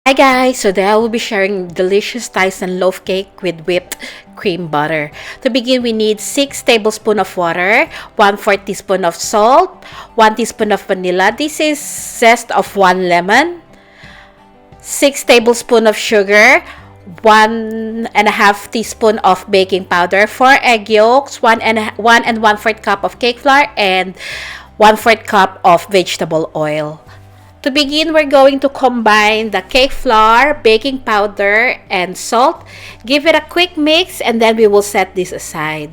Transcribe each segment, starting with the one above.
Hi guys, so today I will be sharing delicious Taisan loaf cake with whipped cream butter. To begin, we need 6 tablespoons of water, 1/4 teaspoon of salt, 1 teaspoon of vanilla. This is zest of 1 lemon, 6 tablespoons of sugar, 1.5 teaspoon of baking powder, 4 egg yolks, 1 1/4 cup of cake flour, and 1/4 cup of vegetable oil. To begin, we're going to combine the cake flour, baking powder, and salt. Give it a quick mix and then we will set this aside.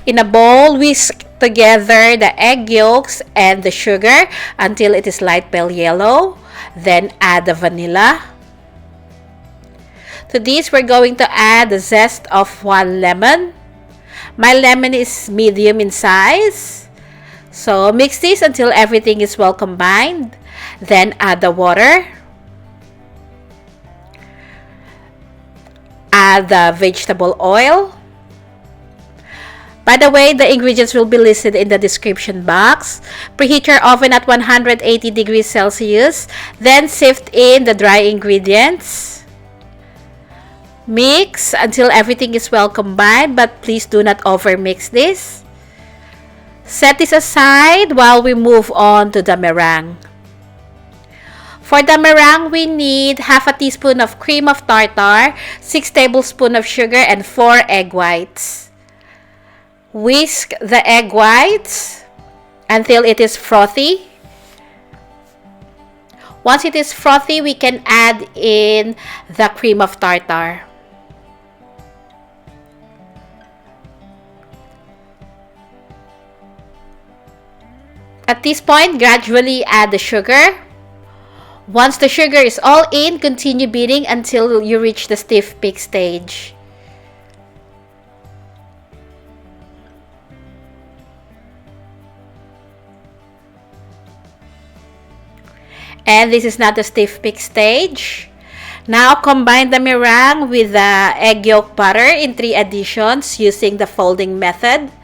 In a bowl, whisk together the egg yolks and the sugar until it is light pale yellow. Then add the vanilla. To this, we're going to add the zest of 1 lemon. My lemon is medium in size. So mix this until everything is well combined. Then add the water. Add the vegetable oil. By the way, the ingredients will be listed in the description box. Preheat your oven at 180 degrees Celsius. Then sift in the dry ingredients. Mix until everything is well combined, but please do not overmix this. Set this aside while we move on to the meringue. For the meringue, we need half a teaspoon of cream of tartar, 6 tablespoons of sugar, and 4 egg whites. Whisk the egg whites until it is frothy. Once it is frothy, we can add in the cream of tartar. At this point, gradually add the sugar. Once the sugar is all in, continue beating until you reach the stiff peak stage. And this is not the stiff peak stage. Now combine the meringue with the egg yolk butter in 3 additions using the folding method.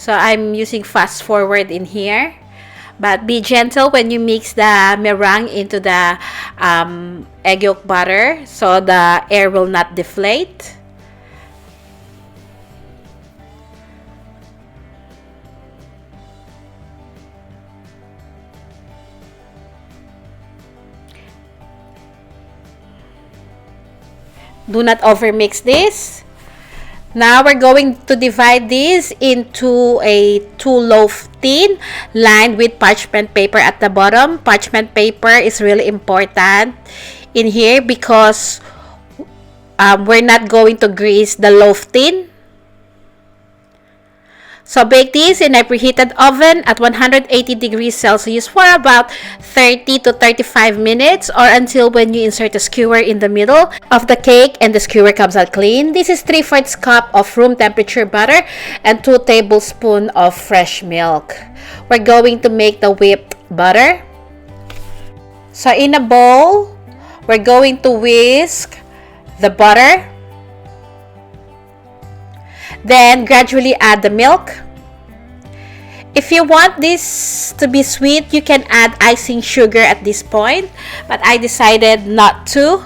So I'm using fast forward in here. But be gentle when you mix the meringue into the egg yolk butter so the air will not deflate. Do not overmix this. Now we're going to divide this into a 2 loaf tin lined with parchment paper at the bottom. Parchment paper is really important in here because we're not going to grease the loaf tin. So bake this in a preheated oven at 180 degrees Celsius for about 30 to 35 minutes or until when you insert a skewer in the middle of the cake and the skewer comes out clean. This is 3/4 cup of room temperature butter and 2 tablespoons of fresh milk. We're going to make the whipped butter. So in a bowl, we're going to whisk the butter. Then gradually add the milk. If you want this to be sweet, you can add icing sugar at this point, but I decided not to.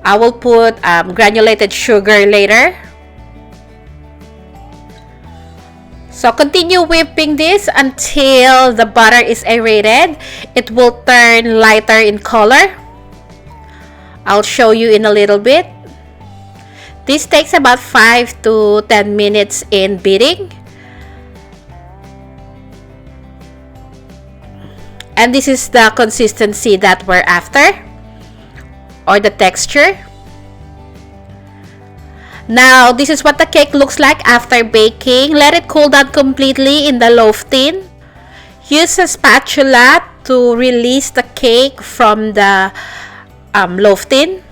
I will put granulated sugar later. So continue whipping this until the butter is aerated. It will turn lighter in color. I'll show you in a little bit. This takes about 5 to 10 minutes in beating. And this is the consistency that we're after, or the texture. Now, this is what the cake looks like after baking. Let it cool down completely in the loaf tin. Use a spatula to release the cake from the loaf tin.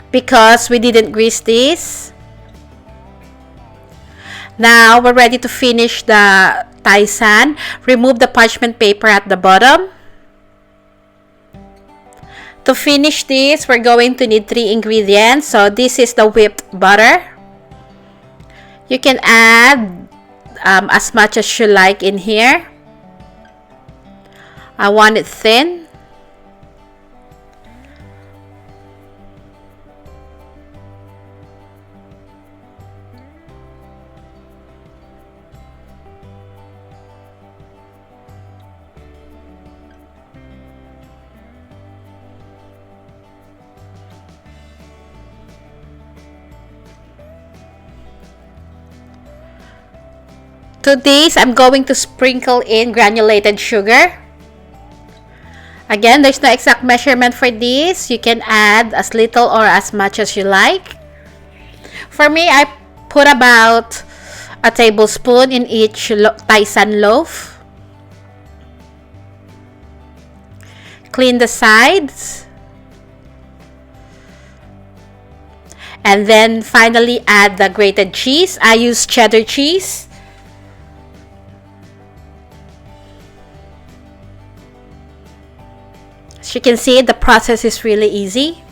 Because we didn't grease this. Now we're ready to finish the Taisan. Remove the parchment paper at the bottom. To finish this, we're going to need 3 ingredients. So this is the whipped butter. You can add as much as you like in here. I want it thin. To this, I'm going to sprinkle in granulated sugar. Again, there's no exact measurement for this. You can add as little or as much as you like. For me, I put about a tablespoon in each Taisan loaf. Clean the sides. And then finally add the grated cheese. I use cheddar cheese. As you can see, the process is really easy.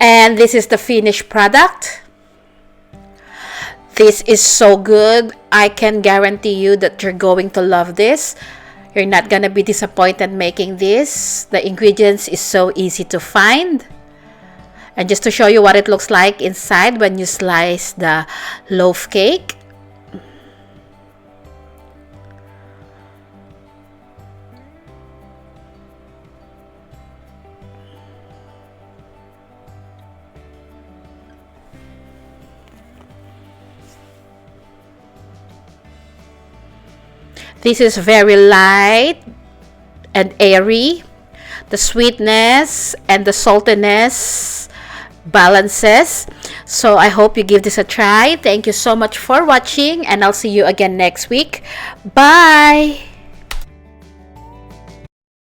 And this is the finished product. This is so good. I can guarantee you that you're going to love this. You're not gonna be disappointed making this. The ingredients is so easy to find. And just to show you what it looks like inside when you slice the loaf cake. This is very light and airy. The sweetness and the saltiness balances. So I hope you give this a try. Thank you so much for watching, and I'll see you again next week. Bye!